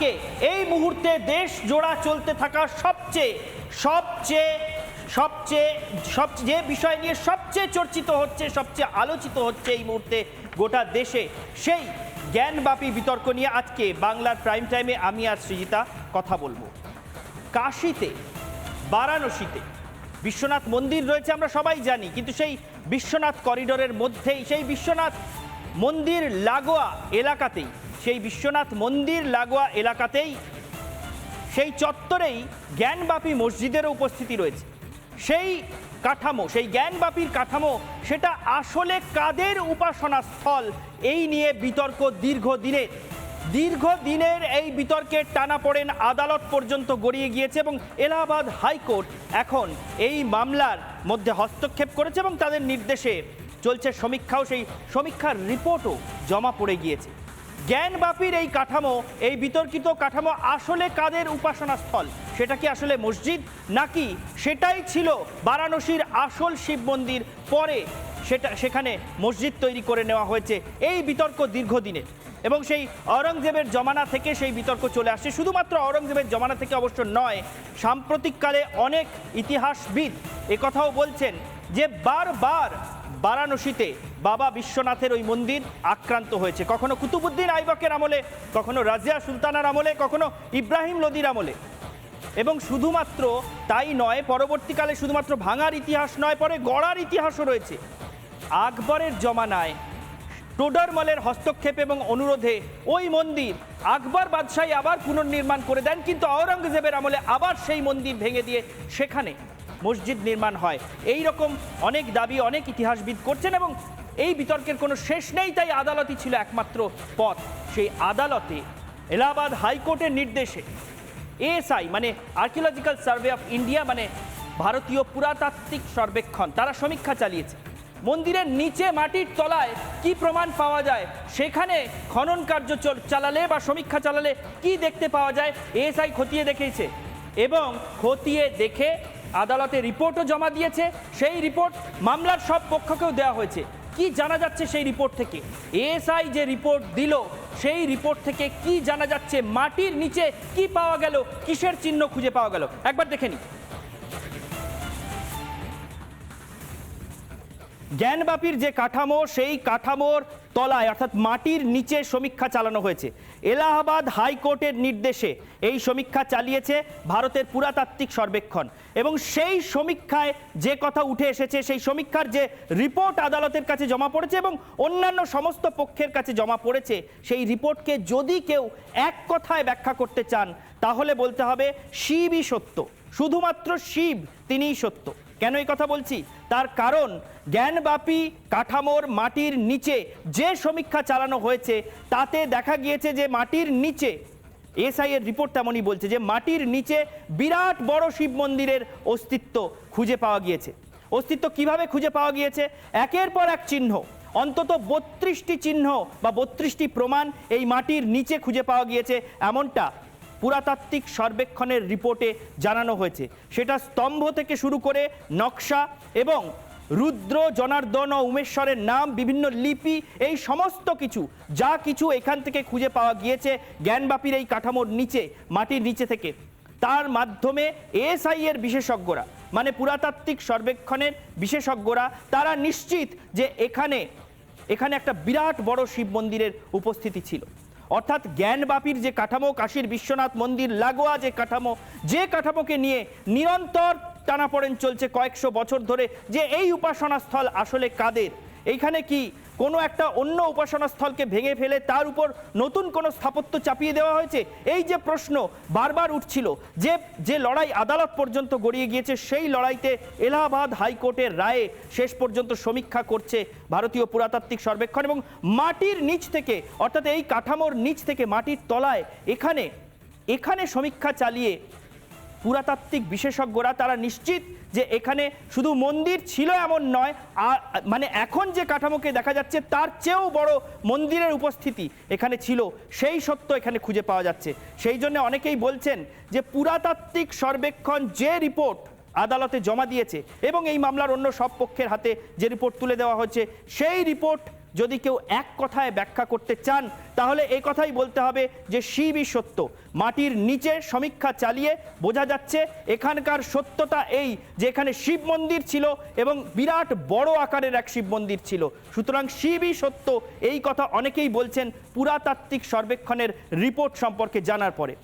আজকে এই মুহূর্তে দেশ জোড়া চলতে থাকা সবচেয়ে সবচেয়ে সবচেয়ে সবচেয়ে যে বিষয় নিয়ে সবচেয়ে চর্চিত হচ্ছে, সবচেয়ে আলোচিত হচ্ছে এই মুহূর্তে গোটা দেশে, সেই জ্ঞানব্যাপী বিতর্ক নিয়ে আজকে বাংলার প্রাইম টাইমে আমি আর সৃজিতা কথা বলবো। কাশীতে, বারাণসীতে বিশ্বনাথ মন্দির রয়েছে আমরা সবাই জানি, কিন্তু সেই বিশ্বনাথ করিডোরের মধ্যেই, সেই বিশ্বনাথ মন্দির লাগোয়া এলাকাতেই, সেই বিশ্বনাথ মন্দির লাগোয়া এলাকাতেই, সেই চত্বরেই জ্ঞানব্যাপী মসজিদেরও উপস্থিতি রয়েছে। সেই কাঠামো, সেই জ্ঞানব্যাপীর কাঠামো, সেটা আসলে কাদের উপাসনা স্থল, এই নিয়ে বিতর্ক দীর্ঘদিনের এই বিতর্কের টানাপোড়েন আদালত পর্যন্ত গড়িয়ে গিয়েছে এবং এলাহাবাদ হাইকোর্ট এখন এই মামলার মধ্যে হস্তক্ষেপ করেছে এবং তাদের নির্দেশে চলছে সমীক্ষাও, সেই সমীক্ষার রিপোর্টও জমা পড়ে গিয়েছে। জ্ঞানব্যাপীর এই কাঠামো, এই বিতর্কিত কাঠামো আসলে কাদের উপাসনা স্থল, সেটা কি আসলে মসজিদ, নাকি সেটাই ছিল বারাণসীর আসল শিব মন্দির, পরে সেখানে মসজিদ তৈরি করে নেওয়া হয়েছে? এই বিতর্ক দীর্ঘদিনের এবং সেই আওরঙ্গজেবের জমানা থেকে সেই বিতর্ক চলে আসছে। শুধুমাত্র আওরঙ্গজেবের জমানা থেকে অবশ্য নয়, সাম্প্রতিককালে অনেক ইতিহাসবিদ একথাও বলছেন যে বারবার বারাণসীতে বাবা বিশ্বনাথের ওই মন্দির আক্রান্ত হয়েছে, কখনো কুতুবুদ্দিন আইবকের আমলে, কখনো রাজিয়া সুলতানার আমলে, কখনো ইব্রাহিম লোদির আমলে। এবং শুধুমাত্র তাই নয়, পরবর্তীকালে শুধুমাত্র ভাঙার ইতিহাস নয়, পরে গড়ার ইতিহাসও রয়েছে। আকবরের জমানায় টোডরমলের হস্তক্ষেপ এবং অনুরোধে ওই মন্দির আকবর বাদশাহী আবার পুনর্নির্মাণ করে দেন, কিন্তু আওরঙ্গজেবের আমলে আবার সেই মন্দির ভেঙে দিয়ে সেখানে মসজিদ নির্মাণ হয়। এই রকম অনেক দাবি অনেক ইতিহাসবিদ করছেন এবং এই বিতর্কের কোনো শেষ নেই। তাই আদালতই ছিল একমাত্র পথ। সেই আদালতে এলাহাবাদ হাইকোর্টের নির্দেশে এএসআই মানে আর্কিওলজিক্যাল সার্ভে অফ ইন্ডিয়া, মানে ভারতীয় পুরাতাত্ত্বিক সর্বেক্ষণ, তারা সমীক্ষা চালিয়েছে। মন্দিরের নিচে মাটির তলায় কি প্রমাণ পাওয়া যায়, সেখানে খনন কার্য চালালে বা সমীক্ষা চালালে কি দেখতে পাওয়া যায়, এএসআই খতিয়ে দেখেছে এবং খতিয়ে দেখে আদালতে রিপোর্টও জমা দিয়েছে। সেই রিপোর্ট মামলার সব পক্ষকেও দেওয়া হয়েছে। কি জানা যাচ্ছে সেই রিপোর্ট থেকে? এএসআই যে রিপোর্ট দিল, সেই রিপোর্ট থেকে কি জানা যাচ্ছে, মাটির নিচে কি পাওয়া গেল, কিসের চিহ্ন খুঁজে পাওয়া গেল, একবার দেখে নিই। জ্ঞানব্যাপীর যে কাঠামো, সেই কাঠামোর তলায় অর্থাৎ মাটির নিচে সমীক্ষা চালানো হয়েছে। এলাহাবাদ হাইকোর্টের নির্দেশে এই সমীক্ষা চালিয়েছে ভারতের পুরাতাত্ত্বিক সর্বেক্ষণ এবং সেই সমীক্ষায় যে কথা উঠে এসেছে, সেই সমীক্ষার যে রিপোর্ট আদালতের কাছে জমা পড়েছে এবং অন্যান্য সমস্ত পক্ষের কাছে জমা পড়েছে, সেই রিপোর্টকে যদি কেউ এক কথায় ব্যাখ্যা করতে চান তাহলে বলতে হবে শিবই সত্য, শুধুমাত্র শিব তিনিই সত্য। কেন এই কথা বলছি? তার কারণ জ্ঞানব্যাপী কাঠামোর মাটির নিচে যে সমীক্ষা চালানো হয়েছে তাতে দেখা গিয়েছে যে মাটির নিচে, এসআই এর রিপোর্ট তেমনই বলছে যে মাটির নিচে বিরাট বড় শিব মন্দিরের অস্তিত্ব খুঁজে পাওয়া গিয়েছে। অস্তিত্ব কিভাবে খুঁজে পাওয়া গিয়েছে? একের পর এক চিহ্ন, অন্তত 32টি চিহ্ন বা 32টি প্রমাণ এই মাটির নিচে খুঁজে পাওয়া গিয়েছে, এমনটা পুরাতাত্ত্বিক সর্বেক্ষণের রিপোর্টে জানানো হয়েছে। সেটা স্তম্ভ থেকে শুরু করে নকশা এবং রুদ্র, জনার্দন ও উমেশ্বরের নাম, বিভিন্ন লিপি, এই সমস্ত কিছু যা কিছু এখান থেকে খুঁজে পাওয়া গিয়েছে জ্ঞানব্যাপীর এই কাঠামোর নিচে, মাটির নিচে থেকে, তার মাধ্যমে এএসআই এর বিশেষজ্ঞরা মানে পুরাতাত্ত্বিক সর্বেক্ষণের বিশেষজ্ঞরা তারা নিশ্চিত যে এখানে একটা বিরাট বড় শিব মন্দিরের উপস্থিতি ছিল। অর্থাৎ জ্ঞানব্যাপীর যে কাঠামো, কাশীর বিশ্বনাথ মন্দির লাগোয়া যে কাঠামোকে নিয়ে নিরন্তর টানাপোড়েন চলছে কয়েকশো বছর ধরে, যে এই উপাসনা স্থল আসলে কাদের, এইখানে কি কোনো একটা অন্য উপাসনা স্থলকে ভেঙে ফেলে তার উপর নতুন কোনো স্থাপত্য চাপিয়ে দেওয়া হয়েছে, এই যে প্রশ্ন বারবার উঠছিল, যে লড়াই আদালত পর্যন্ত গড়িয়ে গিয়েছে, সেই লড়াইতে এলাহাবাদ হাইকোর্টের রায়ে শেষ পর্যন্ত সমীক্ষা করছে ভারতীয় পুরাতাত্ত্বিক সর্বেক্ষণ এবং মাটির নিচ থেকে, অর্থাৎ এই কাঠামোর নিচ থেকে মাটির তলায় এখানে সমীক্ষা চালিয়ে পুরাতাত্ত্বিক বিশেষজ্ঞরা তারা নিশ্চিত যে এখানে শুধু মন্দির ছিল এমন নয়, মানে এখন যে কাঠামোকে দেখা যাচ্ছে তার চেয়েও বড় মন্দিরের উপস্থিতি এখানে ছিল, সেই সত্য এখানে খুঁজে পাওয়া যাচ্ছে। সেই জন্য অনেকেই বলছেন যে পুরাতাত্ত্বিক সর্বেক্ষণ যে রিপোর্ট আদালতে জমা দিয়েছে এবং এই মামলার অন্য সব পক্ষের হাতে যে রিপোর্ট তুলে দেওয়া হচ্ছে, সেই রিপোর্ট যদি কেউ এক কথায় ব্যাখ্যা করতে চান তাহলে এই কথাই বলতে হবে যে শিবই সত্য। মাটির নিচে সমীক্ষা চালিয়ে বোঝা যাচ্ছে এখানকার সত্যতা এই যে এখানে শিব মন্দির ছিল এবং বিরাট বড় আকারের এক শিব মন্দির ছিল। সুতরাং শিবই সত্য এই কথা অনেকেই বলছেন পুরাতাত্ত্বিক সর্বেক্ষণের রিপোর্ট সম্পর্কে জানার পরে।